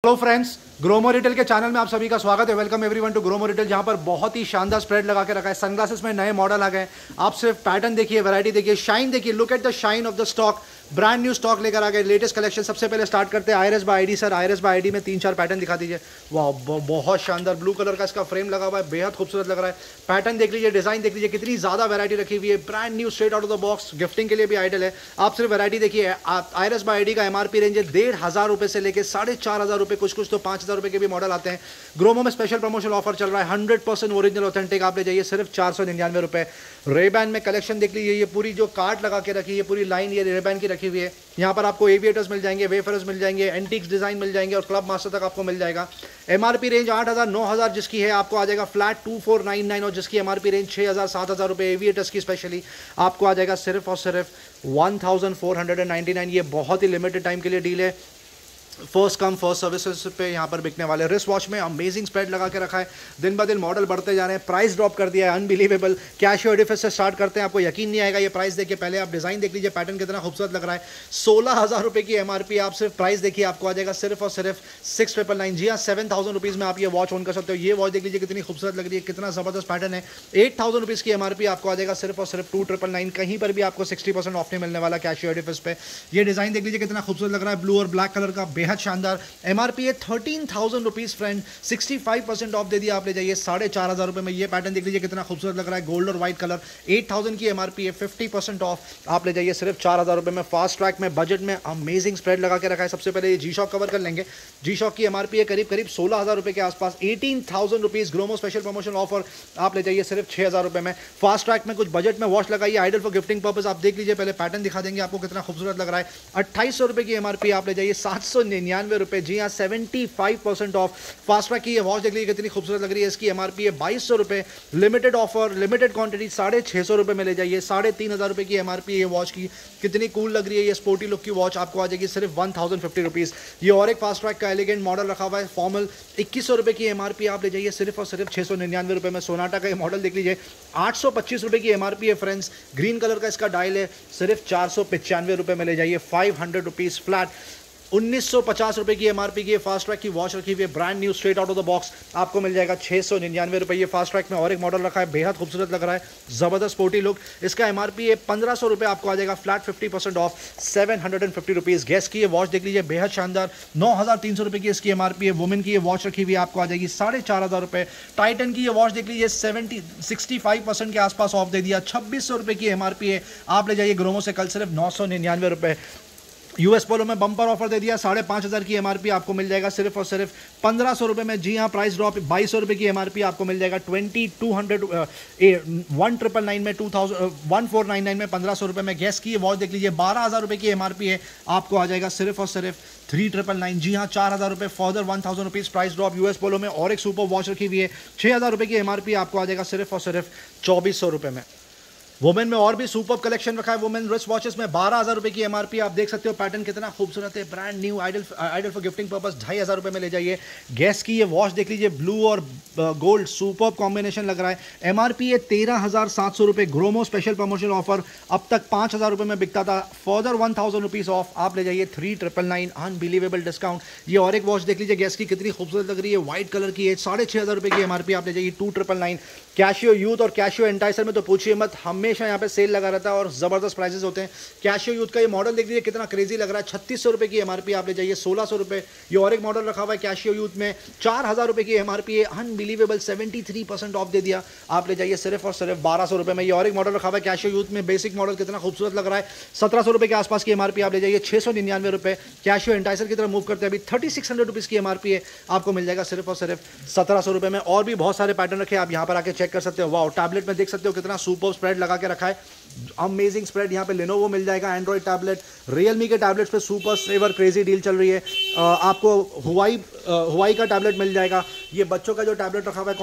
तो friends, Gromo retail के channel में आप सभी का स्वागत है। Welcome everyone to Gromo retail, जहां पर बहुत ही शानदार स्प्रेड लगा के रखा है। सनग्लासेस में नए मॉडल आ गए। आप सिर्फ पैटर्न देखिए, वैरायटी देखिए, शाइन देखिए। Look at the shine of the stock. Brand new stock लेकर आ गए, लेटेस्ट कलेक्शन। सबसे पहले स्टार्ट करते हैं Iris bye ID. Sir, Iris bye ID में 3-4 पैटर्न दिखा दीजिए। वाह, बहुत शानदार ब्लू कलर का इसका फ्रेम लगा हुआ है, बेहद खूबसूरत लग रहा है। पैटर्न देख लीजिए, डिजाइन देख लीजिए, कितनी ज्यादा वैरायटी रखी हुई है। Brand new, straight out of the box, gifting के लिए भी आइडल है। आप सिर्फ वैरायटी देखिए। आईरिस बाय आईडी का एमआरपी रेंज है 1,500 रुपए से लेकर 4,500 रुपए, कुछ तो 5,000 रुपए के भी मॉडल आते हैं। ग्रोमो में स्पेशल प्रमोशन ऑफर चल रहा है। 100% ओरिजिनल ऑथेंटिक आप ले जाइए सिर्फ 499 रुपए। रेबैन में कलेक्शन देख लीजिए, ये पूरी जो कार्ड लगा के रखी है, पूरी लाइन ये रेबैन की रखी हुई है। यहाँ पर आपको एविएटर्स मिल जाएंगे, वेफर्स मिल जाएंगे, एंटीक्स डिजाइन मिल जाएंगे और क्लब मास्टर तक आपको मिल जाएगा। एमआरपी रेंज 8,000 9,000 जिसकी है, आपको आ जाएगा फ्लैट 2,499, और जिसकी एमआरपी रेंज 6,000 7,000 रुपए एविएटर्स की स्पेशली आपको आ जाएगा सिर्फ और सिर्फ 1,499। ये बहुत ही लिमिटेड टाइम के लिए डील है। फर्स्ट कम फर्स्ट सर्विसेज पे यहाँ पर बिकने वाले। रिस्ट वॉच में अमेजिंग स्प्रेड लगा के रखा है। दिन ब दिन मॉडल बढ़ते जा रहे हैं, प्राइस ड्रॉप कर दिया है, अनबिलीवेबल। कैशियो एडिफिस से स्टार्ट करते हैं, आपको यकीन नहीं आएगा ये प्राइस देखिए। पहले आप डिजाइन देख लीजिए, पैटर्न कितना खूबसूरत लग रहा है। 16,000 रुपए की एमआरपी। आप सिर्फ प्राइस देखिए, आपको आ जाएगा सिर्फ और सिर्फ 6,999। जी हाँ, 7,000 रुपीज में आप ये वॉच ऑन कर सकते हो। ये वॉच देख लीजिए कितनी खूबसूरत लग रही है, कितना जबरदस्त पैटर्न है। 8,000 रुपीज की एमआरपी आपको आ जाएगा सिर्फ और सिर्फ 2,999। कहीं पर भी आपको 60% ऑफ नहीं मिलने वाला कैशियो एडिफिस पे। ये डिजाइन देख लीजिए कितना खूबसूरत लग रहा है, ब्लू और ब्लैक कलर का, बेहद शानदार। एमआरपी है 13,000 रुपीज फ्रेंड, 65% ऑफ दे दिया, आप ले जाइए 4,500 रुपए में। ये पैटर्न देख लीजिए कितना खूबसूरत लग रहा है, गोल्ड और व्हाइट कलर। 8,000 की एमआरपी है, 50% ऑफ आप ले जाइए सिर्फ 4,000 रुपए में। फास्ट ट्रैक में बजट में अमेजिंग स्प्रेड लगा के रखा है। सबसे पहले ये जी शॉक कवर कर लेंगे। जी शॉक की एमआरपी है करीब 16,000 रुपए के आसपास, 18,000 rupees. Gromo special promotion offer आप ले जाइए सिर्फ 6,000 रुपए में। फास्ट ट्रैक में कुछ बजट में वॉच लगाइए, आइडल फॉर गिफ्टिंग पर्पस। आप देख लीजिए, पहले पैटर्न दिखा देंगे आपको कितना खूबसूरत लग रहा है। 2,800 रुपए की एमआरपी आप ले जाइए 799 रुपए। जी हाँ, 75% ऑफ। फास्ट ट्रैक की ये वॉच देख लीजिए कितनी खूबसूरत लग रही है। इसकी एमआरपी है 2,200 रुपए। लिमिटेड ऑफर, लिमिटेड क्वांटिटी, 650 रुपए में ले जाइए। 3,500 रुपए की एमआरपी है वॉच की। कितनी कूल लग रही है ये स्पोर्टी लुक की वॉच, आपको आ जाएगी सिर्फ 1,050 रुपीज। ये और एक फास्ट ट्रैक का एलिगेंट मॉडल रखा हुआ है, फॉर्मल। 2,100 रुपए की एमआरपी आप ले जाइए सिर्फ और सिर्फ 699 रुपए में। सोनाटा का ये मॉडल देख लीजिए, 825 रुपए की एमआरपी है फ्रेंड्स। ग्रीन कलर का इसका डायल है, सिर्फ 495 रुपए में ले जाइए, 500 रुपीज फ्लैट। 1,950 रुपए की एमआरपी की फास्ट ट्रैक की वॉच रखी हुई है, brand new, straight out of the box. आपको मिल जाएगा 699 रुपए। ये फास्ट ट्रैक में और एक मॉडल रखा है, बेहद खूबसूरत लग रहा है, जबरदस्त स्पोर्टी लुक। इसका एमआरपी है 1,500 रुपए, आपको आ जाएगा फ्लैट 50% ऑफ, 750 रुपीज। गैस की ये वॉच देख लीजिए, बेहद शानदार, 9,300 रुपए की इसकी एमआरपी है। वुमेन की ये वॉच रखी हुई है, आपको आ जाएगी 4,500 रुपए। टाइटन की ये वॉच देख लीजिए, 65% के आसपास ऑफ दे दिया, 2,600 रुपए की एमआरपी है। आप ले जाइए ग्रोमो से कल सिर्फ 999 रुपए। यूएस पोलो में बम्पर ऑफर दे दिया, 5,500 की एमआरपी आपको मिल जाएगा सिर्फ और सिर्फ 1,500 रुपए में। जी हाँ, प्राइस ड्रॉप, 2,200 रुपए की एमआरपी आपको मिल जाएगा 1,499 में, 1,499 में, 1,500 रुपए में। गैस की वॉच देख लीजिए, 12,000 रुपए की एमआरपी है, आपको आ जाएगा सिर्फ और सिर्फ 3,999। जी हाँ, 4,000 रुपए further, 1,000 rupees price drop. US Polo में और एक सुपर वॉच रखी हुई है, 6,000 रुपए की एमआरपी आपको आ जाएगा सिर्फ और सिर्फ 2,400 रुपए में। वुमेन में और भी सुपर कलेक्शन रखा है। वुमेन रिस्ट वॉचेस में 12,000 रुपए की एमआरपी। आप देख सकते हो पैटर्न कितना खूबसूरत है, brand new, ideal for gifting purpose, 2,500 रुपए में ले जाइए। गैस की ये वॉच देख लीजिए, ब्लू और गोल्ड सुपर कॉम्बिनेशन लग रहा है। एमआरपी है 13,700 रुपए। ग्रोमो स्पेशल प्रमोशन ऑफर, अब तक 5,000 रुपए में बिकता था, फर्दर 1,000 रुपीज ऑफ, आप ले जाइए 3,999, अनबिलीवेबल डिस्काउंट। ये और एक वॉच देख लीजिए, गैस की कितनी खूबसूरत लग रही है, व्हाइट कलर की है, 6,500 रुपए की एमआरपी आप ले जाइए 2,999। कैशियो यूथ और कैशियो एंटाइसर में तो पूछिए मत, हमेशा यहाँ पे सेल लगा रहता है और जबरदस्त प्राइसेस होते हैं। कैशियो यूथ का ये मॉडल देख लीजिए कितना क्रेजी लग रहा है, 3,600 रुपए की एमआरपी आप ले जाइए 1,600 रुपए। ये और एक मॉडल रखा हुआ है कैशियो यूथ में, 4,000 रुपए की एमआरपी है, अनबिलीवेबल, 73% ऑफ दे दिया, आप ले जाइए सिर्फ और सिर्फ 1,200 रुपए में। ये और एक मॉडल रखा हुआ है कैशियो यूथ में, बेसिक मॉडल, कितना खूबसूरत लग रहा है, 1,700 रुपए के आसपास की एमआरपी आप ले जाइए 699 रुपए। कैशियो एंटाइसर की तरफ मूव करते हैं, अभी 3,600 रुपीज की एमआरपी है, आपको मिल जाएगा सिर्फ और सिर्फ 1,700 रुपए में। और भी बहुत सारे पैटर्न रखे, आप यहाँ पर आके चेक कर सकते हो। वाओ, टैबलेट में देख सकते हो कितना सुपर स्प्रेड लगा के रखा है, अमेजिंग स्प्रेड। यहाँ पे लेनोवो मिल जाएगा, एंड्रॉइड टैबलेट, रियलमी के टैबलेट्स पे सुपर सेवर क्रेजी डील चल रही है। आपको हुआई का टैबलेट मिल जाएगा। ये बच्चों का जो टैबलेट रखा हुआ है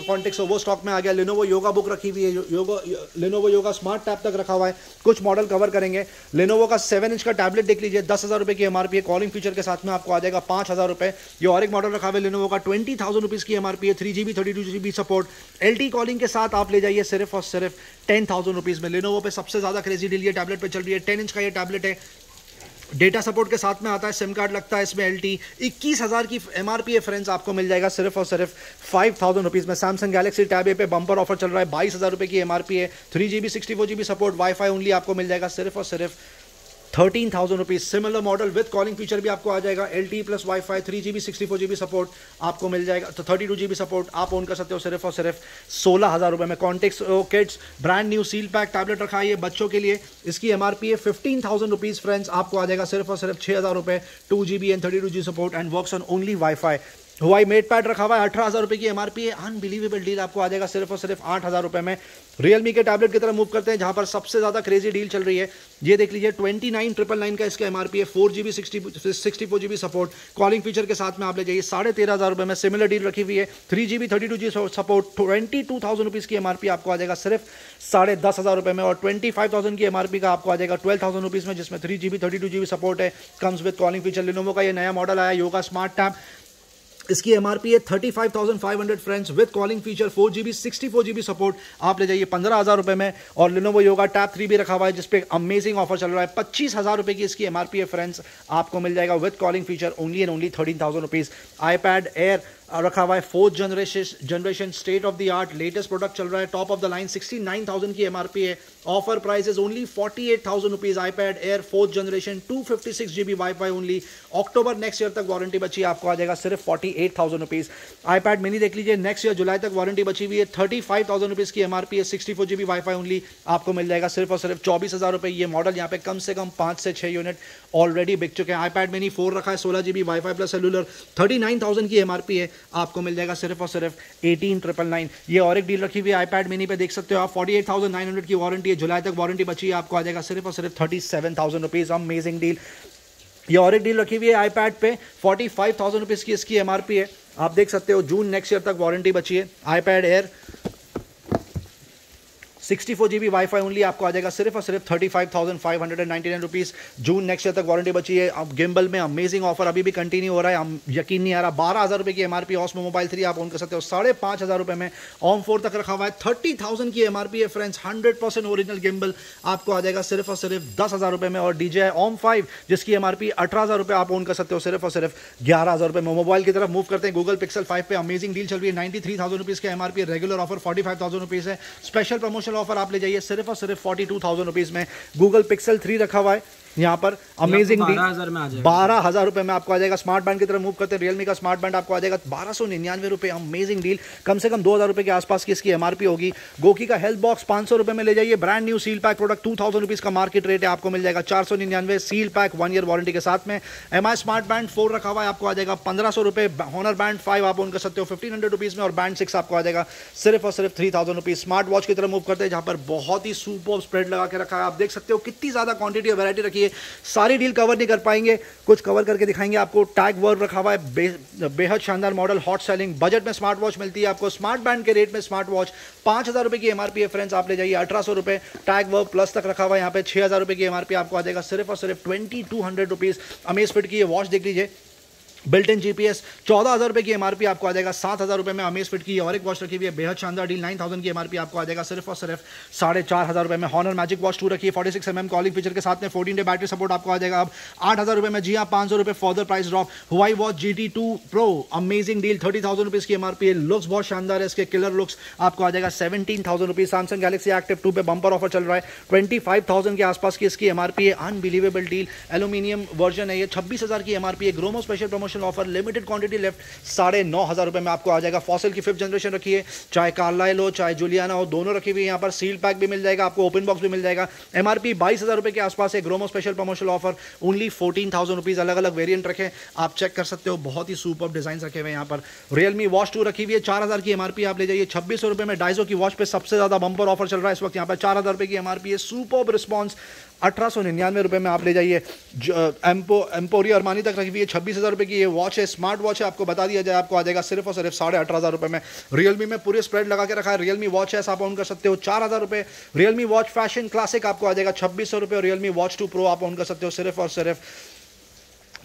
कॉन्टेक्स, वो स्टॉक में आ गया। लेनोवो योगा बुक रखी हुई है, लेनोवो योगा स्मार्ट टैब तक रखा हुआ है। कुछ मॉडल कवर करेंगे। लेनोवो का 7 इंच का टैबलेट देख लीजिए, 10,000 रुपए की एमआरपी है, कॉलिंग फीचर के साथ में आपको आ जाएगा 5,000 रुपए। ये और एक मॉडल रखा हुआ है लेनोवो का, 20,000 रुपीज की एमआरपी है, 3GB 32GB support, LTE calling के साथ आप ले जाइए सिर्फ और सिर्फ 10,000 रुपीज में। लेनोवो पे सबसे ज्यादा क्रेजी डील ये टैबलेट पे चल रही है। 10 इंच का ये टैबलेट है, डेटा सपोर्ट के साथ में आता है, सिम कार्ड लगता है इसमें LT। 21,000 की MRP है फ्रेंड्स, आपको मिल जाएगा सिर्फ और सिर्फ 5,000 रुपीज़ में। सैमसंग गैलेक्सी टैब ए पे बम्पर ऑफर चल रहा है, 22,000 रुपये की MRP है। 3GB 64GB support, wifi only आपको मिल जाएगा सिर्फ और सिर्फ 13,000 rupees. Similar model with calling feature भी आपको आ जाएगा, LTE plus wifi, 3GB 64GB support आपको मिल जाएगा, तो 32GB सपोर्ट आप ओन कर सकते हो सिर्फ और सिर्फ 16,000 रुपये में। Context kids brand new seal pack tablet रखा है ये बच्चों के लिए, इसकी MRP है 15,000 रुपीज़ फ्रेंड्स, आपको आ जाएगा सिर्फ और सिर्फ 6,000 रुपये। 2GB and 32GB support and works on only wifi. Huawei mate pad रखा हुआ है, 18,000 रुपये की MRP है। अनबिलीवेबल डील आपको आ जाएगा सिर्फ और सिर्फ 8,000 रुपये में। रियलमी के टैबलेट की तरफ मूव करते हैं, जहां पर सबसे ज़्यादा क्रेजी डील चल रही है। ये देख लीजिए 29,999 का इसका MRP है, 4GB 64GB support, calling feature के साथ में आप ले जाइए 13,500 रुपये में। सिमिलर डील रखी हुई है, 3GB 32GB सपोर्ट, 22,000 रुपीज़ की MRP आपको आ जाएगा सिर्फ 10,500 रुपये में। और 25,000 की MRP का आपको आ जाएगा 12,000 रुपीज़ में, जिसमें 3GB 32GB सपोर्ट है, comes with calling feature. Lenovo का ये नया मॉडल आया योगा स्मार्ट टैब, इसकी MRP है 35,500 friends with calling feature, 4GB 64GB support, आप ले जाइए 15,000 रुपये में। और लिनोवो योगा टैब 3 भी रखा हुआ है, जिसपे अमेजिंग ऑफर चल रहा है, 25,000 रुपये की इसकी MRP है फ्रेंड्स, आपको मिल जाएगा with calling feature only and only 13,000 rupees. iPad Air रखा हुआ है, 4th generation state of the art latest product चल रहा है, टॉप ऑफ द लाइन, 69,000 की MRP है, offer price is only 48,000 rupees. iPad Air 4th generation 256GB wifi only, October next year तक warranty बची है, आपको आ जाएगा सिर्फ 48,000 रुपीज़। iPad मिनी देख लीजिए, नेक्स्ट ईयर जुलाई तक वारंटी बची हुई है, 35,000 रुपीज़ की MRP है, 64GB वाईफाई ओनली, आपको मिल जाएगा सिर्फ और सिर्फ 24,000 रुपये। ये मॉडल यहाँ पे कम से कम 5 से 6 यूनिट ऑलरेडी बिक चुके हैं। iPad मिनी 4 रखा है, 16GB वाईफाई प्लस सेलुलर, 39,000 की MRP है, आपको मिल जाएगा सिर्फ और सिर्फ 18,999। ये और एक डील रखी हुई है iPad मिनी पे, देख सकते हो आप, 48,900 की वारंटी है, जुलाई तक वारंटी बची है, आपको आ जाएगा सिर्फ और सिर्फ 37,000 रुपीज़। Amazing deal. ये और एक डील रखी हुई है iPad पे, 45,000 रुपीज़ की इसकी MRP है, आप देख सकते हो, जून नेक्स्ट ईयर तक वारंटी बची है। iPad Air 64GB wifi only, आपको आ जाएगा सिर्फ और सिर्फ 35,599 रुपीज़, जून नेक्स्ट ईयर तक वारंटी बची है। अब गिम्बल में अमेजिंग ऑफर अभी भी कंटिन्यू हो रहा है, हम यकीन नहीं आ रहा, 12,000 रुपये की MRP। ऑस्मो मोबाइल 3 आप ओन कर सकते हो 5,500 रुपये में। OM 4 तक रखा हुआ है, 30,000 की MRP है फ्रेंड्स, 100% ओरिजिनल गिम्बल, आपको आ जाएगा सिर्फ और सिर्फ 10,000 रुपये में। और DJI OM 5 जिसकी MRP 18,000 रुपये, आप ओन कर सकते हो सिर्फ और सिर्फ 11,000 रुपये में। मोबाइल की तरफ मूव करते हैं, गूगल पिक्सल 5 पे अमेजिंग डील चल रही है, 93,000 रुपीज़ की MRP, रेगुलर ऑफर 45,000 रुपीज़ है, स्पेशल प्रमोशनल ऑफर आप ले जाइए सिर्फ और सिर्फ 42,000 रुपीज़ में। गूगल पिक्सल 3 रखा हुआ है यहाँ पर, अमेजिंग डील, 12,000 रुपये में आपको आ जाएगा। स्मार्ट बैंड की तरफ मूव करते हैं, रियलमी का स्मार्ट बैंड आपको आ जाएगा 1299 रुपये, अमेजिंग डील, कम से कम 2,000 रुपये के आसपास की इसकी MRP होगी। गोकी का हेल्थ बॉक्स 500 रुपये में ले जाइए, brand new seal pack product, 2,000 rupees का मार्केट रेट है, आपको मिल जाएगा 499, सील पैक 1 ईयर वारंटी के साथ में। MI स्मार्ट बैंड 4 रखा हुआ है, आपको आ जाएगा 1,500 रुपये। हॉनर बैंड 5 आप ओन कर सकते हो 1,500 रुपीज़ में, और बैंड 6 आपको आ जाएगा सिर्फ और सिर्फ 3,000 रुपीज़। स्मार्ट वॉच की तरफ मूव करते हैं, जहाँ पर बहुत ही सुपर स्प्रेड लगा के रखा है, आप देख सकते हो कितनी ज़्यादा क्वांटिटी और वैरायटी रखी है। सारी डील कवर नहीं कर पाएंगे, कुछ कवर करके दिखाएंगे आपको। टैग वर्क रखा हुआ है, बेहद शानदार मॉडल, हॉट सेलिंग, बजट में स्मार्ट वॉच मिलती है आपको, स्मार्ट बैंड के रेट में स्मार्ट वॉच, 5,000 रुपये की MRP है फ्रेंड्स, आप ले जाइए 1,800 रुपये। टैग वर्क प्लस तक रखा हुआ है यहाँ पे, 6,000 रुपये की MRP आपको आ जाएगा सिर्फ और सिर्फ 2,200 रुपीज़। अमेज़फिट की ये वॉच देख लीजिए, बिल्ट इन GPS, 14,000 रुपये की MRP आपको आ जाएगा 7,000 रुपये में। अमेज़फिट की और एक वॉच रखी हुई है, बेहद शानदार डील, 9,000 की MRP आपको आ जाएगा सिर्फ और सिर्फ 4,500 रुपये में। हॉनर मैजिक वॉच 2 रखी है, 46mm कॉलिंग फीचर के साथ में, 14 डे बैटरी सपोर्ट आपको आ जाएगा अब 8,000 रुपये में। जी हाँ, 500 रुपये further price drop. Huawei watch GT2 Pro, amazing deal, 30,000 rupees की MRP है, लुक्स बहुत शानदार है, इसके किलर लुक्स, आपको आ जाएगा 17,000 रुपीज़। सैमसंग गैलेक्सी एक्टिव 2 पे बंपर ऑफर चल रहा है, 25,000 के आसपास की इसकी MRP है, अनबिलीवेबल डील, एल्यूमिनियम वर्जन है ये, 26,000 की MRP है। Gromo special promotional offer, limited quantity left, 9,500 रुपये में आपको आ जाएगा। फॉसिल की 5th जनरेशन रखी है, चाहे कार्लाइल हो चाहे जुलियाना हो, दोनों रखी हुई है यहाँ पर। सील पैक भी मिल जाएगा आपको, ओपन बॉक्स भी मिल जाएगा। MRP 22,000 रुपये के आसपास है। Gromo special promotional offer only 14,000 rupees. अलग अलग वेरिएंट रखे, आप चेक कर सकते हो, बहुत ही सुपर डिजाइन रखे हुए हैं यहाँ पर। रियलमी वॉच 2 रखी हुई है, 4,000 की MRP, आप ले जाइए 2,600 रुपये में। डाइजो की वॉच पे सबसे ज्यादा बंपर ऑफर चल रहा है इस वक्त यहाँ पर, 4,000 रुपये की MRP है, सुपर रिस्पॉन्स, 1,899 रुपये में आप ले जाइए। एम्पोरियो अरमानी तक रखी हुई है, 26,000 रुपये की ये वॉच है, स्मार्ट वॉच है, आपको बता दिया जाए, आपको आ जाएगा सिर्फ और सिर्फ 18,500 रुपये में। रियलमी में पूरे स्प्रेड लगा के रखा है, रियलमी वॉच एस आप ऑन कर सकते हो 4,000 रुपये। रियलमी वॉच फैशन क्लासिक आपको आ जाएगा 2,600 रुपये, और रियलमी वॉच 2 प्रो आप ऑन कर सकते हो सिर्फ और सिर्फ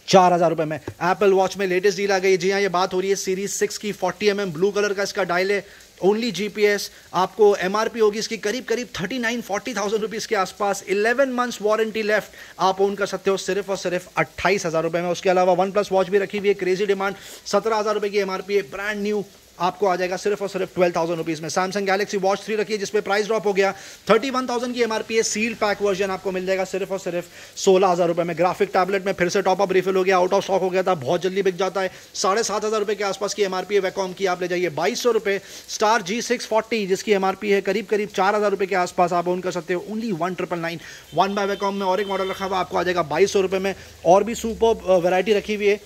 4,000 रुपये में। एप्पल वॉच में लेटेस्ट डील आ गई, जी हाँ, ये बात हो रही है सीरीज 6 की, 40mm ब्लू कलर का इसका डायल है, ओनली GPS। आपको MRP होगी इसकी करीब करीब 39-40,000 रुपीज़ के आसपास। 11 मंथ्स वारंटी लेफ्ट, आप ओन कर सकते हो सिर्फ और सिर्फ 28,000 रुपये में। उसके अलावा OnePlus वॉच भी रखी हुई है, क्रेजी डिमांड, 17,000 रुपये की MRP है, ब्रांड न्यू, आपको आ जाएगा सिर्फ और सिर्फ 12,000 रुपीज़ में। सैमसंग गैलेक्सी वॉच 3 रखी है जिसपे प्राइस ड्रॉप हो गया, 31,000 की MRP है, सील पैक वर्जन आपको मिल जाएगा सिर्फ और सिर्फ 16,000 रुपये में। ग्राफिक टैबलेट में फिर से टॉपअप रिफिल हो गया, आउट ऑफ स्टॉक हो गया था, बहुत जल्दी बिक जाता है। 7,500 रुपये के आसपास की MRP है वैकॉम की, आप ले जाइए 2200 रुपये। स्टार G640 जिसकी MRP है करीब करीब 4,000 रुपये के आसपास, आप ओन कर सकते हो ओनली 1999। वन बाय वैकॉम में और एक मॉडल रखा हुआ आपको आ जाएगा 2200 रुपये में। और भी सुपर वैरायटी रखी हुई है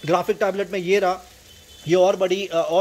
ग्राफिक टैबलेट में, ये रहा, ये और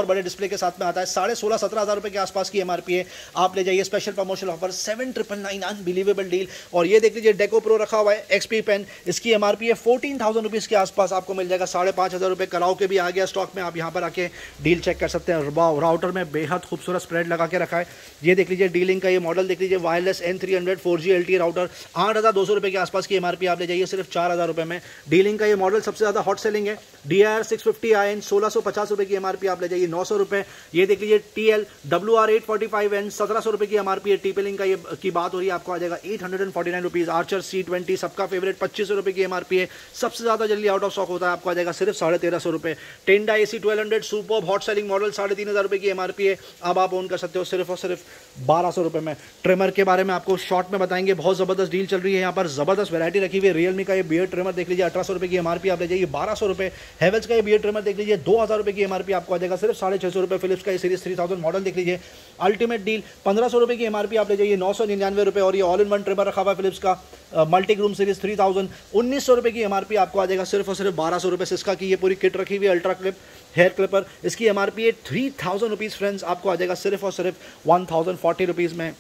बड़े डिस्प्ले के साथ में आता है। 16,500-17,000 रुपये के आसपास की MRP है, आप ले जाइए special promotional offer 7,999, unbelievable deal. और ये देख लीजिए डेको प्रो रखा हुआ है XP पेन, इसकी MRP है 14,000 रुपीज़ के आसपास, आपको मिल जाएगा 5,500 रुपये। कराओ के भी आ गया स्टॉक में, आप यहाँ पर आके डील चेक कर सकते हैं। राउटर में बेहद खूबसूरत स्प्रेड लगा के रखा है, ये देख लीजिए डीलिंग का ये मॉडल देख लीजिए, wireless N300 4G LTE router, 8,200 रुपये के आसपास की MRP, आप ले जाइए सिर्फ 4,000 रुपये में। डीलिंग का ये मॉडल सबसे ज़्यादा हॉट सेलिंग है, DIR 650IN 1,650 रुपये की MRP, आप ले जाइए 900 रुपये। ये देख लीजिए TL WR845N 1,700 रुपये की MRP है। टीपलिंग का ये की बात हो रही है, आपको आ जाएगा 849 रुपीज़। आर्चर C20 सबका फेवरेट 2,500 रुपये की MRP है, सबसे ज़्यादा जल्दी आउट ऑफ स्टॉक होता है, आपको आ जाएगा सिर्फ 1,350 रुपये। टेंडा AC 1200 super hot selling model 3,500 रुपये की MRP है, अब आप ओन कर सकते हो सिर्फ और सिर्फ 1,200 रुपये में। ट्रिमर के बारे में आपको शॉर्ट में बताएंगे, बहुत ज़बरदस्त डील चल रही है यहाँ पर, ज़बरदस्त वैरायटी रखी हुई है। रियलमी का ये बियर्ड ट्रिमर देख लीजिए 1,800 रुपये की MRP, आप ले जाइए 1,200 रुपये। हेवेल्स का ये बियर्ड ट्रिमर देख लीजिए 2,000 रुपये की MRP, आपको आ जाएगा सिर्फ 650 रुपये। फिलिप्स का ये सीरीज 3000 मॉडल देख लीजिए, अल्टीमेट डील 1,500 रुपये की MRP, आप ले जाइए 999 रुपये। और ये ऑल इन वन ट्रिमर रखा हुआ है फिलिप्स का मल्टी ग्रूम सीरीज 3000, 1,900 रुपये की MRP, आपको आ जाएगा सिर्फ और सिर्फ 1,200 रुपये। सिस्का की ये पूरी किट रखी हुई है, अल्ट्रा क्लिप हेयर क्लिपर, इसकी MRP है 3,000 रुपीज़ फ्रेंड्स, आपको आ जाएगा सिर्फ और सिर्फ 1,040 रुपीज़ में।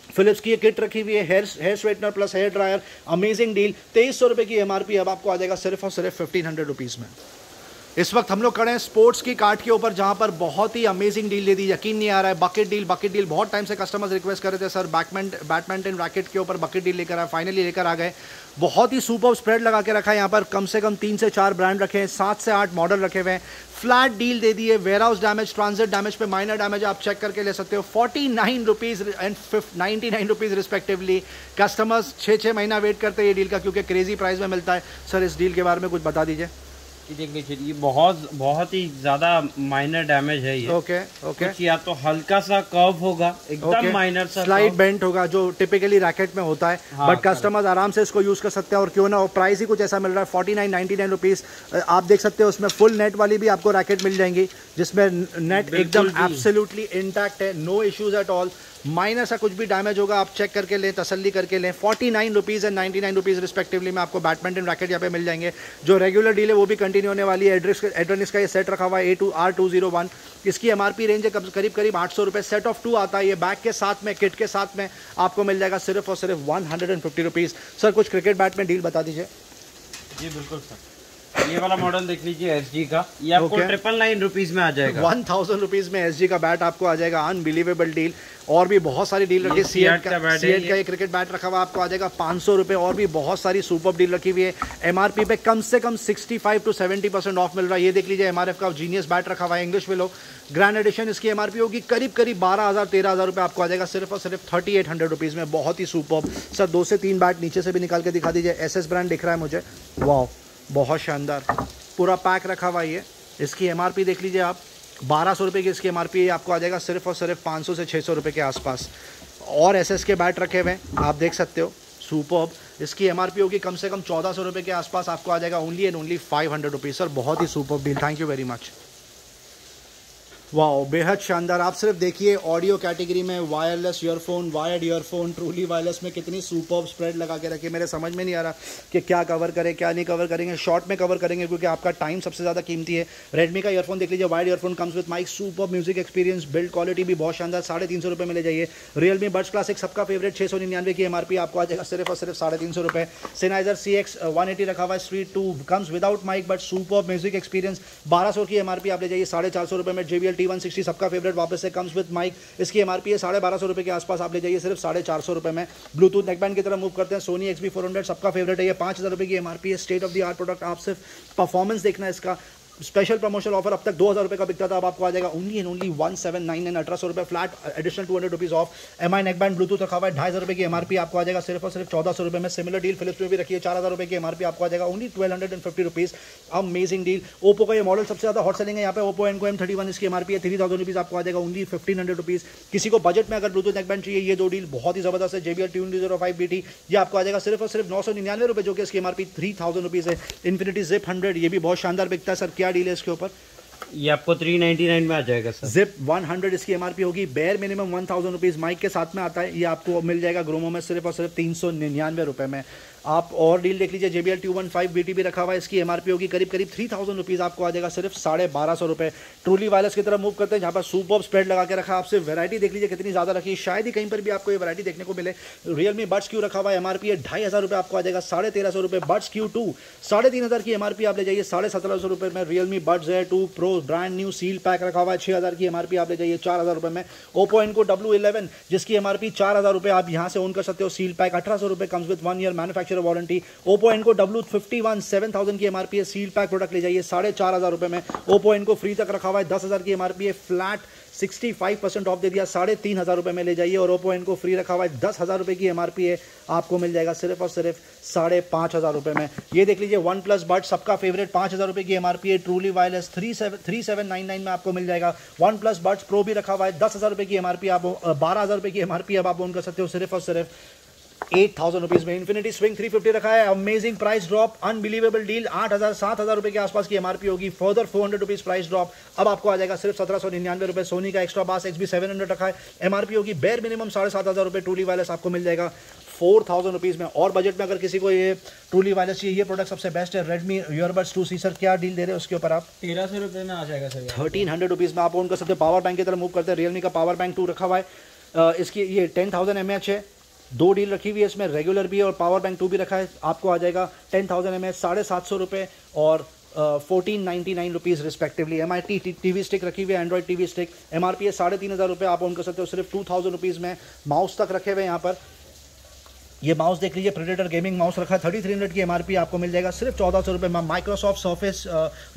फिलिप्स की ये किट रखी हुई है, hair straightener plus hair dryer, amazing deal, 2,300 रुपये की MRP, अब आपको आ जाएगा सिर्फ और सिर्फ 1,500 रुपीज़ में। इस वक्त हम लोग खड़े हैं स्पोर्ट्स की कार्ट के ऊपर, जहां पर बहुत ही अमेजिंग डील दे दी, यकीन नहीं आ रहा है। बकेट डील बहुत टाइम से कस्टमर्स रिक्वेस्ट कर रहे थे सर बैडमिंटन रैकेट के ऊपर बकेट डील लेकर आए, फाइनली लेकर आ गए। बहुत ही सुपर स्प्रेड लगा के रखा है यहाँ पर, कम से कम 3 से 4 ब्रांड रखे हैं, 7 से 8 मॉडल रखे हुए हैं। फ्लैट डील दे दी है, warehouse damage, transit damage पे माइनर डैमेज आप चेक करके ले सकते हो, 49 rupees and 99 rupees respectively. Customers 6 महीना वेट करते हैं ये डील का, क्योंकि क्रेजी प्राइस में मिलता है। सर इस डील के बारे में कुछ बता दीजिए। देख लीजिए, ये बहुत ही ज्यादा माइनर डैमेज है ये। ओके या तो हल्का सा कर्व होगा, एकदम माइनर सा स्लाइड बेंट होगा, जो टिपिकली रैकेट में होता है, बट कस्टमर्स आराम से इसको यूज कर सकते हैं। और क्यों ना हो, प्राइस ही कुछ ऐसा मिल रहा है 49-99 रुपीज़, आप देख सकते हो। उसमें फुल नेट वाली भी आपको रैकेट मिल जाएंगी, जिसमें नेट एकदम एब्सोल्युटली इंटैक्ट है, no issues at all. Minor सा कुछ भी डैमेज होगा आप चेक करके लें, तसल्ली करके लें। 49 रुपीज़ एंड 99 रुपीज़ रिस्पेक्टिवली में आपको बैडमिंटन रैकेट यहाँ पे मिल जाएंगे। जो रेगुलर डील है वो भी कंटिन्यू होने वाली है। एड्रेनिक्स का ये सेट रखा हुआ है A2R201, इसकी MRP रेंज है करीब करीब 800 रुपये। सेट ऑफ 2 आता है, ये बैग के साथ में, किट के साथ में आपको मिल जाएगा सिर्फ और सिर्फ 150 रुपीज़। सर कुछ क्रिकेट बैट में डील बता दीजिए। जी बिल्कुल सर, ये वाला मॉडल देख लीजिए SG का, ये आपको 999 रुपीज़ में आ जाएगा। 1,000 रुपीज़ में SG का बैट आपको आ जाएगा, अनबिलीवेबल डील। और भी बहुत सारी डील रखी है, सीएट का ये क्रिकेट बैट रखा हुआ आपको आ जाएगा 500 रुपये। और भी बहुत सारी सुपर डील रखी हुई है, MRP पे कम से कम 65 to 70% ऑफ मिल रहा है। ये देख लीजिए MRF का जीनियस बैट रखा हुआ है, इंग्लिश विलो ग्रैंड एडिशन, इसकी MRP होगी करीब करीब 12,000-13,000 रुपये, आपको आ जाएगा सिर्फ और सिर्फ 3,800 रुपीज़ में। बहुत ही सुपर। सर 2 से 3 बैट नीचे से भी निकाल के दिखा दीजिए। SS ब्रांड दिख रहा है मुझे, वाह बहुत शानदार, पूरा पैक रखा हुआ है। इसकी MRP देख लीजिए आप, 1,200 रुपये की इसकी MRP आपको आ जाएगा सिर्फ और सिर्फ 500 से 600 रुपये के आसपास। और SS के बैट रखे हुए आप देख सकते हो, सुपर्ब। इसकी MRP होगी कम से कम 1,400 रुपये के आसपास, आपको आ जाएगा only and only 500 rupees. Sir बहुत ही superb deal, thank you very much. वाह बेहद शानदार। आप सिर्फ देखिए ऑडियो कैटेगरी में wireless earphone, wired earphone, truly wireless में कितनी सुपर्ब स्प्रेड लगा के रखी है। मेरे समझ में नहीं आ रहा कि क्या कवर करें क्या नहीं कवर करेंगे। शॉर्ट में कवर करेंगे क्योंकि आपका टाइम सबसे ज़्यादा कीमती है। रेडमी का ईयरफोन देख लीजिए, wired earphone comes with mic, superb music experience, build quality भी बहुत शानदार, 350 रुपये में ले जाइए। रियलमी बड्स क्लासिक सबका फेवरेट 699 की MRP, आपको आ जाएगा सिर्फ और सिर्फ 350 रुपये। सेनाइजर CX 180 रखा हुआ है, street 2 comes without mic but superb music experience, 1200 की MRP, आप ले जाइए 450 रुपये में। JBL T160 सबका फेवरेट वापस से कम्स विद माइक, इसकी MRP है 1250 रुपये के आसपास, आप ले जाइए सिर्फ 450 रुपये में। ब्लूटूथ नेकबैंड की तरफ मूव करते हैं, सोनी XB400 सबका फेवरेट है, ये 5,000 रुपये की MRP है। State of the art product, आप सिर्फ परफॉर्मेंस देखना है इसका, स्पेशल प्रमोशनल ऑफर अब तक 2000 रुपये का बिकता था, अब आपको आ जाएगा ओनली एंड ओनली 1799, 1800 रुपये flat, additional 200 rupees of. MI neckband Bluetooth रखा हुआ है 2500 रुपये की MRP आपको आ जाएगा सिर्फ और सिर्फ 1400 रुपये में। सिमिलर डील फिलिप्स में भी रखी है 4000 रुपये की MRP आपको आ जाएगा only 1250 rupees. Amazing deal. Oppo का ये मॉडल सबसे ज़्यादा हॉट सेलिंग है यहाँ पे, ओप्पो एनको M31, इसकी MRP है 3000 रुपीज़ आपको आ जाएगा ओनली 1500 रुपीज़। किसी को बजट में अगर ब्लूटूथ नेकबैंड चाहिए, ये दो डील बहुत ही ज़बरदस्त है। JBL Tune D05 BT ये आपको आ जाएगा सिर्फ और सिर्फ 999 रुपये, जो कि इसकी MRP 3000 रुपीज़ है। इन्फिनिटी Zip 100 ये भी बहुत शानदार बिकता है सर, क्या डील है इसके ऊपर? ये आपको 399 में आ जाएगा सर। Zip 100 इसकी MRP होगी, बेयर मिनिमम 1000 रुपीज़ माइक के साथ में आता है। ये आपको मिल जाएगा ग्रोमो में सिर्फ और सिर्फ 399 रुपये में। आप और डील देख लीजिए, JBL T15 BT भी रखा हुआ है, इसकी MRP होगी करीब करीब 3000 रुपीज़ आपको आ जाएगा सिर्फ 1250 रुपये। ट्रूली वायरलेस की तरफ मूव करते हैं, जहाँ पर सुपर स्प्रेड लगा के रखा है। आपसे वैरायटी देख लीजिए कितनी ज़्यादा रखी है, शायद ही कहीं पर भी आपको ये वैरायटी देखने को मिले। Realme Buds Q रखा हुआ है, MRP है 2500 रुपये, आपको आ जाएगा 1350 रुपये। Buds Q2 3500 की MRP आप ले जाइए 1750 रुपये में। Realme Buds Air 2 Pro brand new seal pack रखा हुआ है 6000 की MRP आप ले जाइए 4000 रुपये में। Oppo Enco W11 जिसकी MRP 4000 रुपये, आप यहाँ से ओन कर सकते हो। सील पैक 1800 रुपये, comes with 1 year manufacturer warranty. Oppo Enco W51 7000 की MRP है, सील पैक प्रोडक्ट ले जाइए 4500 रुपये में। Oppo Enco फ्री तक रखा हुआ है 10000 की MRP है, फ्लैट 65% ऑफ दे दिया 3500 रुपये में ले जाइए। और Oppo Enco फ्री रखा हुआ है 10000 रुपये की MRP है, आपको मिल जाएगा सिर्फ और सिर्फ 5500 रुपये में। ये देख लीजिए OnePlus Buds सबका फेवरेट 5000 रुपये की MRP है, ट्रूली वायरलेस 3799 में आपको मिल जाएगा। OnePlus Buds Pro भी रखा हुआ है 10000 रुपये की MRP, आप 12000 रुपये की MRP अब आप ओन कर सकते हो सिर्फ और सिर्फ 8000 रुपीज़ में। इन्फिनिटी स्विंग 350 रखा है, amazing price drop, unbelievable deal, 7000 रुपये के आसपास की MRP होगी, फर्दर 400 रुपीज़ प्राइस ड्रॉप, अब आपको आ जाएगा सिर्फ 1799 रुपये। सोनी का एक्स्ट्रा बास XB 700 रखा है, MRP होगी बेयर मिनिमम 7500 रुपये। ट्रूली वायरलेस आपको मिल जाएगा 4000 रुपीज़ में। और बजट में अगर किसी को ये ट्रूली वायरलेस चाहिए, ये प्रोडक्ट सबसे बेस्ट है। Redmi ईयरबड्स 2C सर क्या डील दे रहे हैं उसके ऊपर आप? 1300 रुपये में आ जाएगा सर, 1300 रुपीज़ में आप ओन कर सकते हो। पावर बैंक की तरफ मूव करते हैं, Realme का पावर बैंक 2 रखा हुआ है, इसकी ये 10000 mAh है, दो डील रखी हुई है इसमें, रेगुलर भी है और पावर बैंक 2 भी रखा है। आपको आ जाएगा 10000 mAh 750 रुपये और 1499 rupees respectively. MI TV stick रखी हुई है, एंड्रॉइड TV स्टिक, MRP है 3500 रुपये, आप ओन कर सकते हो सिर्फ 2000 रुपीज़ में। माउस तक रखे हुए हैं यहाँ पर, ये माउस देख लीजिए, प्रेडेटर गेमिंग माउस रखा है 3300 की MRP, आपको मिल जाएगा सिर्फ 1400 रुपये में। माइक्रोसॉफ्ट सर्फेस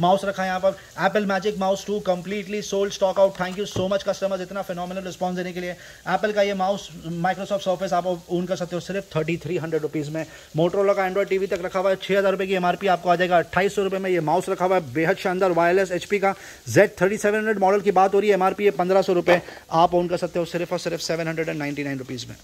माउस रखा है यहाँ पर। Apple magic mouse 2 completely sold, stock out. Thank you so much customers इतना फिनोमिनल रिस्पॉन्स देने के लिए। एप्पल का ये माउस माइक्रोसॉफ्ट सर्फेस आप ओन कर सकते हो सिर्फ 3300 रुपीज़ में। मोटरोला का एंड्रॉइड TV तक रखा हुआ है 6000 रुपये की MRP, आपको आ जाएगा 2800 रुपये में। ये माउस रखा हुआ है बेहद शानदार वायरलेस HP का Z3700 मॉडल की बात हो रही है, MRP है 1500 रुपये, आप ओन कर सकते हो सिर्फ और सिर्फ 799 रुपीज़ में।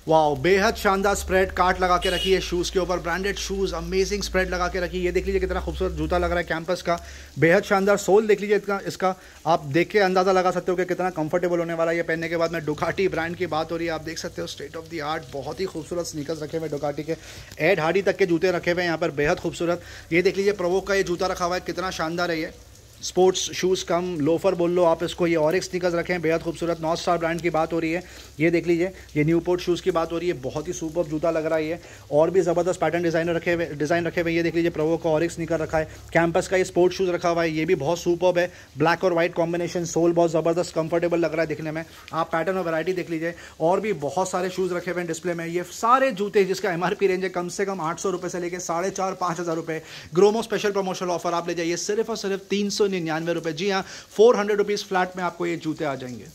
वाओ, बेहद शानदार स्प्रेड कार्ट लगा के रखी है शूज़ के ऊपर, ब्रांडेड शूज़, अमेजिंग स्प्रेड लगा के रखी है। ये देख लीजिए कितना खूबसूरत जूता लग रहा है कैंपस का, बेहद शानदार। सोल देख लीजिए इसका आप देख के अंदाज़ा लगा सकते हो कि कितना कंफर्टेबल होने वाला है ये पहनने के बाद में। डुकाटी ब्रांड की बात हो रही है, आप देख सकते हो स्टेट ऑफ द आर्ट, बहुत ही खूबसूरत स्नीकर्स रखे हुए डुकाटी के, एड हार्डी तक के जूते रखे हुए हैं यहाँ पर, बेहद खूबसूरत। ये देख लीजिए प्रोवोक का ये जूता रखा हुआ है, कितना शानदार है ये, स्पोर्ट्स शूज़ कम लोफर बोल लो आप इसको। ये ऑरिक्स स्नीकर्स रखे हैं, बेहद खूबसूरत। नॉर्थ स्टार ब्रांड की बात हो रही है, ये देख लीजिए, ये न्यूपोर्ट शूज़ की बात हो रही है, बहुत ही सुपर जूता लग रहा है ये। और भी ज़बरदस्त पैटर्न डिज़ाइन रखे हुए, ये देख लीजिए प्रोवो का ऑरिक्स स्नीकर रखा है। कैंपस का ये स्पोर्ट्स शूज़ रखा हुआ है, ये भी बहुत सुपर है, ब्लैक और वाइट कॉम्बिनेशन, सोल बहुत ज़बरदस्त कंफर्टेबल लग रहा है दिखने में। आप पैटर्न और वैरायटी देख लीजिए, और भी बहुत सारे शूज़ रखे हुए हैं डिस्प्ले में। ये सारे जूते जिसका MRP रेंज है कम से कम 800 रुपये से लेकर 4500-5000 रुपये। ग्रोमो स्पेशल प्रमोशनल ऑफर आप ले जाइए सिर्फ और सिर्फ 399 रुपये। जी 400 रुपीज़ फ्लैट में आपको ये जूते आ जाएंगे।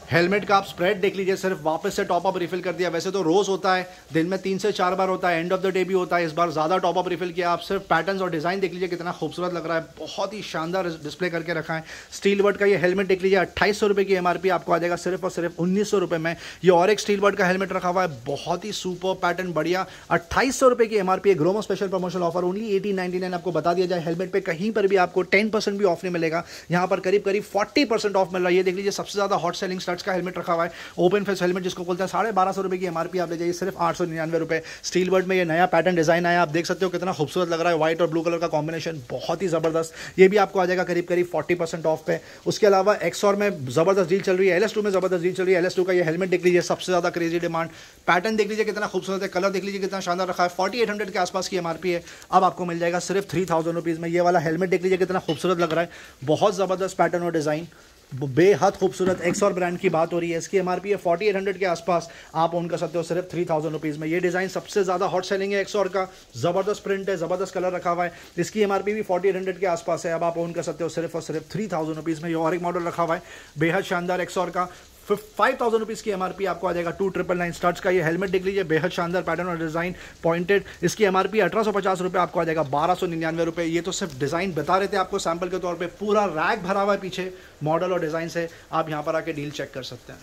हेलमेट का आप स्प्रेड देख लीजिए, सिर्फ वापस से टॉप अप रिफिल कर दिया। वैसे तो रोज़ होता है, दिन में 3 से 4 बार होता है, एंड ऑफ द डे भी होता है, इस बार ज़्यादा टॉप अप रिफिल किया। आप सिर्फ पैटर्न्स और डिज़ाइन देख लीजिए कितना खूबसूरत लग रहा है, बहुत ही शानदार डिस्प्ले करके रखा है। स्टील वर्ड का ये हेलमेट देख लीजिए, 2800 रुपये की MRP, आपको आ जाएगा सिर्फ और सिर्फ 1900 रुपये में। ये और एक स्टील वर्ड का हेलमेट रखा हुआ है, बहुत ही सुपर पैटर्न, बढ़िया, 2800 रुपये की MRP है। Gromo special promotional offer only 1899। आपको बता दिया जाए, हेलमेट पे कहीं पर भी आपको 10% भी ऑफ नहीं मिलेगा, यहाँ पर करीब करीब 40% ऑफ मिल रहा है। ये देख लीजिए सबसे ज़्यादा हॉट सेलिंग स्टड्स का हेलमेट रखा हुआ है, ओपन फेस हेलमेट जिसको बोलते हैं, 1250 रुपये की MRP, आप ले जाइए सिर्फ 899 रुपये। स्टील वर्ड में ये नया पैटर्न डिजाइन आया, आप देख सकते हो कितना खूबसूरत लग रहा है, व्हाइट और ब्लू कलर का कॉम्बिनेशन, बहुत ही ज़बरदस्त। ये भी आपको आ जाएगा करीब करीब 40% ऑफ पे। उसके अलावा XOR में ज़बरदस्त डील चल रही है, LS2 में ज़बरदस्त डील चल रही है। LS2 का ये हेलमेट देख लीजिए, सबसे ज़्यादा क्रेजी डिमांड, पैटर्न देख लीजिए कितना खूबसूरत है, कलर देख लीजिए कितना शानदार रखा है, 4800 के आसपास की MRP है, अब आपको मिल जाएगा सिर्फ 3000 रुपीज़ में। ये वाला हेलमेट देख लीजिए कितना खूबसूरत लग रहा है, बहुत ज़बरदस्त पैटर्न और डिज़ाइन, बेहद खूबसूरत एक्सॉर ब्रांड की बात हो रही है। इसकी एमआरपी है 4800 के आसपास, आप ओन कर सकते हो सिर्फ 3000 रुपीज़ में। ये डिज़ाइन सबसे ज़्यादा हॉट सेलिंग है एक्सॉर का, ज़बरदस्त प्रिंट है, ज़बरदस्त कलर रखा हुआ है। इसकी एमआरपी भी 4800 के आसपास है, अब आप ओन कर सकते हो सिर्फ और सिर्फ 3000 रुपीज़ में। ये और एक मॉडल रखा हुआ है बेहद शानदार एक्सॉर का, 5000 रुपीज़ की एमआरपी आपको आ जाएगा। 2999 स्टड्स का ये हेलमेट देख लीजिए, बेहद शानदार पैटर्न और डिज़ाइन पॉइंटेड। इसकी एमआरपी 1850 रुपये आपको आ जाएगा 1299 रुपये। ये तो सिर्फ डिज़ाइन बता रहे थे आपको सैम्पल के तौर पे, पूरा रैक भरा हुआ है पीछे मॉडल और डिज़ाइन से। आप यहाँ पर आके डील चेक कर सकते हैं।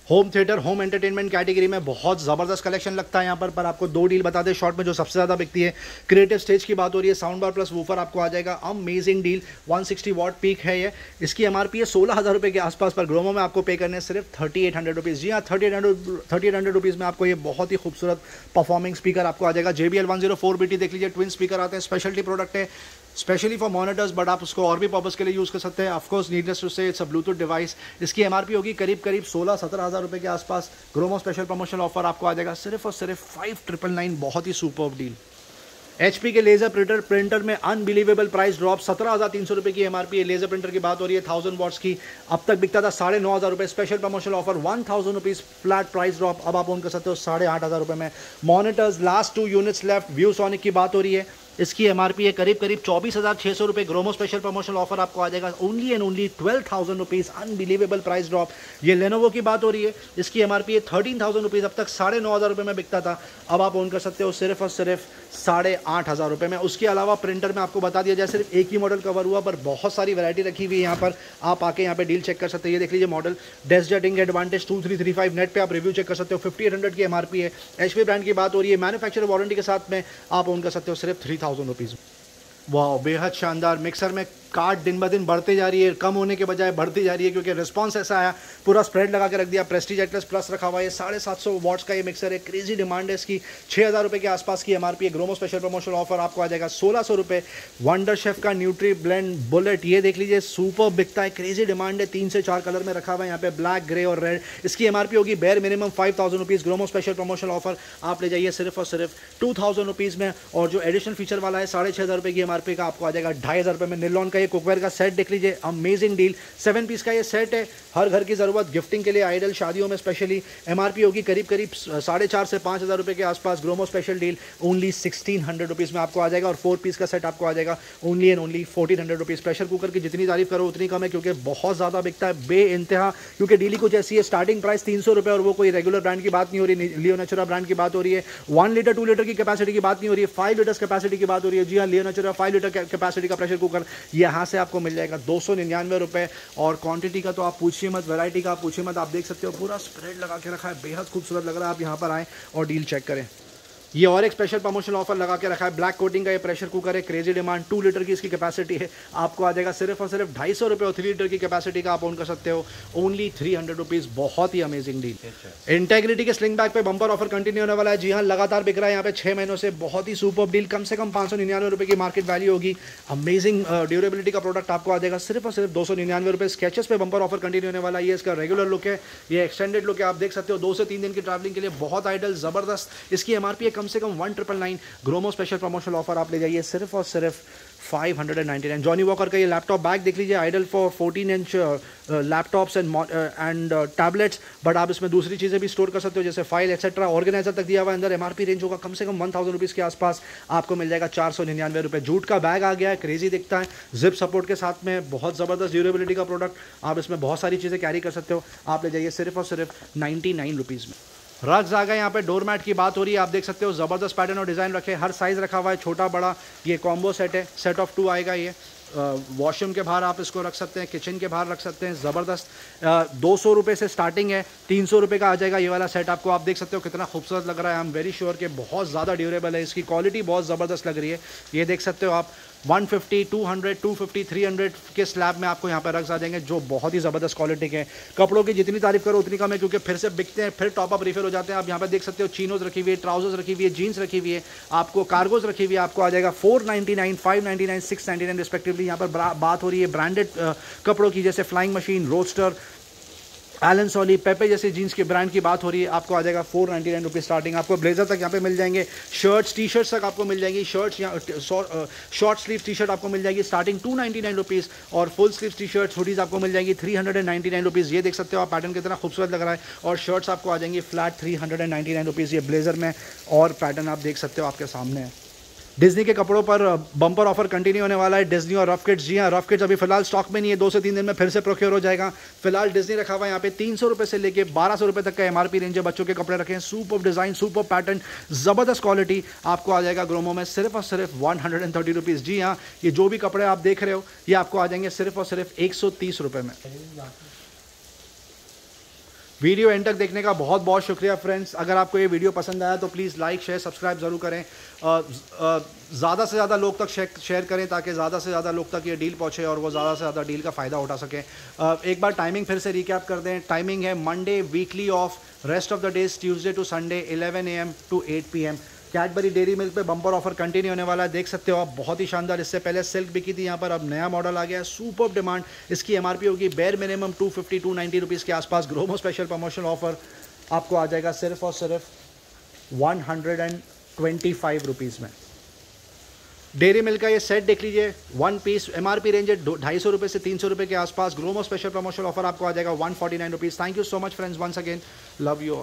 Home theatre, home entertainment category में बहुत ज़बरदस्त कलेक्शन लगता है यहाँ पर आपको दो डील बता दें शॉर्ट में जो सबसे ज़्यादा बिकती है। क्रिएटिव स्टेज की बात हो रही है, साउंड बार प्लस वूफर आपको आ जाएगा, अमेजिंग डील। 160 वॉट पीक है ये। इसकी एमआरपी है 16000 रुपये के आसपास, पर ग्रोमो में आपको पे करने हैं सिर्फ 3800 रुपीज़। जी हाँ, 3800 रुपीज़ में आपको ये बहुत ही खूबसूरत परफॉर्मिंग स्पीकर आपको आ जाएगा। JBL 104BT देख लीजिए, ट्विन स्पीकर आते हैं, स्पेशलिटी प्रोडक्ट है, स्पेशली फॉर मॉनिटर्स, बट आप उसको और भी पर्पस के लिए यूज़ कर सकते हैं। ऑफकोर्स नीडलेस टू से इट्स अ ब्लूटूथ डिवाइस। इसकी एमआरपी होगी करीब 16-17 हज़ार रुपये के आसपास। ग्रोमो स्पेशल प्रमोशनल ऑफर आपको आ जाएगा सिर्फ और सिर्फ 5999, बहुत ही सुपर्ब डील। HP के लेजर प्रिंटर में अनबिलीवेबल प्राइस ड्रॉप, 17,300 रुपये की एमआरपी है। लेजर प्रिंटर की बात हो रही है 1000 वॉट्स की, अब तक बिकता था 9,500 रुपये। Special promotional offer 1000 rupees flat price drop, अब आप ओन कर सकते हो 8,500 रुपये में। Monitors last 2 units left, ViewSonic की बात हो रही है। इसकी एमआरपी है करीब 24,600 रुपये। ग्रोमो स्पेशल प्रमोशनल ऑफर आपको आ जाएगा only and only 12,000 rupees, unbelievable price drop. ये लेनोवो की बात हो रही है, इसकी एमआरपी है 13,000 रुपीज़, अब तक 9,500 रुपये में बिकता था, अब आप ओन कर सकते हो सिर्फ और सिर्फ 8,500 रुपये में। उसके अलावा प्रिंटर में आपको बता दिया जाए सिर्फ एक ही मॉडल कवर हुआ, पर बहुत सारी वैरायटी रखी हुई है यहाँ पर, आप आके यहाँ पे डील चेक कर सकते हैं। ये देख लीजिए model DeskJet ink advantage 2335, net पे आप रिव्यू चेक कर सकते हो। 5800 की एमआरपी है। HP ब्रांड की बात हो रही है, मैन्युफैक्चरर वारंटी के साथ में आप ओन कर सकते हो सिर्फ 3000 रुपीज़। वाह, बेहद शानदार। मिक्सर में काट दिन ब दिन बढ़ते जा रही है, कम होने के बजाय बढ़ती जा रही है, क्योंकि रिस्पांस ऐसा आया, पूरा स्प्रेड लगा के रख दिया। प्रेस्टीज एटलस प्लस रखा हुआ है, 750 वॉट्स का ये मिक्सर है, क्रेजी डिमांड है इसकी। 6,000 रुपये के आसपास की एमआरपी है। ग्रोमो स्पेशल प्रमोशनल ऑफर आपको आ जाएगा 1,600 रुपये। वंडर शेफ का न्यूट्री ब्लेंड बुलेट, ये देख लीजिए, सुपर बिकता है, क्रेजी डिमांड है। 3 से 4 कलर में रखा हुआ है यहाँ पे, ब्लैक, ग्रे और रेड। इसकी एमआरपी होगी bare minimum 5,000 rupees. Gromo special promotional offer आप ले जाइए सिर्फ और सिर्फ 2,000 रुपीज़ में। और जो एडिशनल फीचर वाला है 6,500 रुपये की एमआरपी का आपको आ जाएगा 2,500 रुपये में। निलॉन का ये कुकवेयर का सेट देख लीजिए, अमेजिंग डील। 7 पीस का ये सेट है, हर घर की ज़रूरत, गिफ्टिंग के लिए, आइडल, शादियों में स्पेशली। एमआरपी होगी करीब 4,500 से 5,000 रुपये के आसपास। Gromo special deal only 1,600 rupees में आपको आ जाएगा। और 4 पीस का सेट आपको आ जाएगा only and only 1,400 rupees. Pressure cooker की जितनी तारीफ करो उतनी कम है, क्योंकि बहुत ज़्यादा बिकता है बे इंतहा। क्योंकि डीली कुछ ऐसी है, स्टार्टिंग प्राइस 300 रुपये, और वो कोई रेगुलर ब्रांड की बात नहीं हो रही, लियो नेचुरा ब्रांड की बात हो रही है। 1 लीटर 2 लीटर की कैपेसिटी की बात नहीं हो रही है, 5 लीटर्स कैपेसिटी की बात हो रही है। जी हाँ, लियो नेचुरा 5 लीटर कैपेसिटी का प्रेशर कुकर यहाँ से आपको मिल जाएगा 299 रुपये। और क्वांटिटी का तो आप पूछिए मत, वैरायटी का आप पूछिए मत। आप देख सकते हो पूरा स्प्रेड लगा के रखा है, बेहद खूबसूरत लग रहा है। आप यहाँ पर आएँ और डील चेक करें। ये और एक स्पेशल प्रमोशनल ऑफर लगा के रखा है, ब्लैक कोटिंग का ये प्रेशर कुकर है, क्रेजी डिमांड। 2 लीटर की इसकी कैपेसिटी है, आपको आ जाएगा सिर्फ और सिर्फ 250 रुपये। और 3 लीटर की कैपेसिटी का आप ओन कर सकते हो ओनली 300 रुपीज़। बहुत ही अमेजिंग डील। इंटेग्रिटी के स्लिंग बैग पे बम्पर ऑफर कंटिन्यू होने वाला है। जी हाँ, लगातार बिक रहा है यहाँ पे 6 महीनों से, बहुत ही सुपर डील। कम से कम 599 रुपये की मार्केट वैल्यू होगी। अमेजिंग ड्यूरेबिलिटी का प्रोडक्ट आपको आ जाएगा सिर्फ और सिर्फ 299 रुपये। स्केचेस पे बम्पर ऑफर कंटिन्यू होने वाला है। ये इसका रेगुलर लुक है, ये एक्सटेंडेड लुक है, आप देख सकते हो। 2 से 3 दिन की ट्रैवलिंग के लिए बहुत आइडल, ज़बरदस्त। इसकी एमआरपी है कम से कम 1,999। ग्रोमो स्पेशल प्रमोशनल ऑफर आप ले जाइए सिर्फ और सिर्फ 599। जॉनी वॉकर का ये लैपटॉप बैग देख लीजिए, ideal for 14 inch laptops and tablets, but आप इसमें दूसरी चीज़ें भी स्टोर कर सकते हो, जैसे फाइल एक्सेट्रा। ऑर्गेनाइजर तक दिया हुआ है अंदर। एमआरपी रेंज होगा कम से कम 1,000 रुपीज़ के आसपास, आपको मिल जाएगा 499 रुपये। जूट का बैग आ गया है, क्रेजी दिखता है, जिप सपोर्ट के साथ में, बहुत ज़बरदस्त ड्यूरेबिलिटी का प्रोडक्ट। आप इसमें बहुत सारी चीज़ें कैरी कर सकते हो, आप ले जाइए सिर्फ और सिर्फ 99 रुपीज़ में। रग्स आ गए यहाँ पे, डोरमैट की बात हो रही है, आप देख सकते हो, ज़बरदस्त पैटर्न और डिज़ाइन रखे, हर साइज़ रखा हुआ है, छोटा बड़ा। ये कॉम्बो सेट है, सेट ऑफ 2 आएगा। ये वॉशरूम के बाहर आप इसको रख सकते हैं, किचन के बाहर रख सकते हैं, ज़बरदस्त। 200 रुपये से स्टार्टिंग है, 300 रुपये का आ जाएगा ये वाला सेट आपको। आप देख सकते हो कितना खूबसूरत लग रहा है। आई एम वेरी श्योर कि बहुत ज़्यादा ड्यूरेबल है, इसकी क्वालिटी बहुत ज़बरदस्त लग रही है। ये देख सकते हो आप, 150, 200, 250, 300 के स्लैब में आपको यहाँ पर रग्स आ जाएंगे, जो बहुत ही ज़बरदस्त क्वालिटी के हैं। कपड़ों की जितनी तारीफ करो उतनी कम है, क्योंकि फिर से बिकते हैं, फिर टॉप अप रिफिल हो जाते हैं। आप यहाँ पर देख सकते हो, चीनोज रखी हुई है, ट्राउजर्स रखी हुई है, जीन्स रखी हुई है, आपको कार्गोज रखी हुई है। आपको आ जाएगा 499, 599, 699 रिस्पेक्टिवली। यहाँ पर बात हो रही है ब्रांडेड कपड़ों की, जैसे Flying Machine, Roadster, Allen Solly, Pepe जैसे जीन्स के ब्रांड की बात हो रही है, आपको आ जाएगा 499 रुपीज़ स्टार्टिंग। आपको ब्लेजर तक यहाँ पे मिल जाएंगे, शर्ट्स टी शर्ट्स तक आपको मिल जाएंगी, शर्ट्स या शॉर्ट स्लीव टी शर्ट आपको मिल जाएगी स्टार्टिंग 299 रुपीज़, और full sleeve T shirts hoodies आपको मिल जाएंगी 399 रुपीज़। ये देख सकते हो आप पैटर्न कितना खूबसूरत लग रहा है, और शर्ट्स आपको आ जाएंगी फ्लैट 399 रुपीज़। ये ब्लेजर में और पैटर्न आप देख सकते हो आपके सामने है। डिज्नी के कपड़ों पर बम्पर ऑफर कंटिन्यू होने वाला है, डिज्नी और रफ किड्स। जी हाँ, रफ किड्स अभी फिलहाल स्टॉक में नहीं है, 2 से 3 दिन में फिर से प्रोक्योर हो जाएगा। फिलहाल डिज्नी रखा हुआ है यहाँ पे 300 रुपये से लेके 1200 रुपये तक का एमआरपी रेंज है। बच्चों के कपड़े रखे हैं, सुपर डिज़ाइन, सुपर पैटर्न, ज़बरदस्त क्वालिटी आपको आ जाएगा ग्रोमो में सिर्फ और सिर्फ 130 रुपीज़। जी हाँ, ये जो भी कपड़े आप देख रहे हो ये आपको आ जाएंगे सिर्फ और सिर्फ 130 रुपये में। वीडियो एंड तक देखने का बहुत बहुत शुक्रिया फ्रेंड्स। अगर आपको ये वीडियो पसंद आया तो प्लीज़ लाइक शेयर सब्सक्राइब ज़रूर करें, ज़्यादा से ज़्यादा लोग तक शेयर करें ताकि ज़्यादा से ज़्यादा लोग तक ये डील पहुँचे और वो ज़्यादा से ज़्यादा डील का फ़ायदा उठा सकें। एक बार टाइमिंग फिर से रिकैप कर दें। टाइमिंग है Monday weekly off, rest of the days Tuesday to Sunday 11 AM to 8 PM। Cadbury dairy milk पे बम्पर ऑफर कंटिन्यू होने वाला है, देख सकते हो आप, बहुत ही शानदार। इससे पहले सिल्क बिकी थी, यहाँ पर अब नया मॉडल आ गया है, सुपर डिमांड। इसकी एमआरपी होगी बेयर मिनिमम 250-290 रुपीज़ के आसपास। ग्रोमो स्पेशल प्रमोशनल ऑफर आपको आ जाएगा सिर्फ और सिर्फ 125 रुपीज़ में। डेयरी मिल्क का ये सेट देख लीजिए, 1 पीस, एमआरपी रेंज है 250 रुपये से 300 रुपये के आसपास। ग्रोमो स्पेशल प्रमोशनल ऑफर आपको आ जाएगा 149 rupees. Thank you so much friends, once again love you.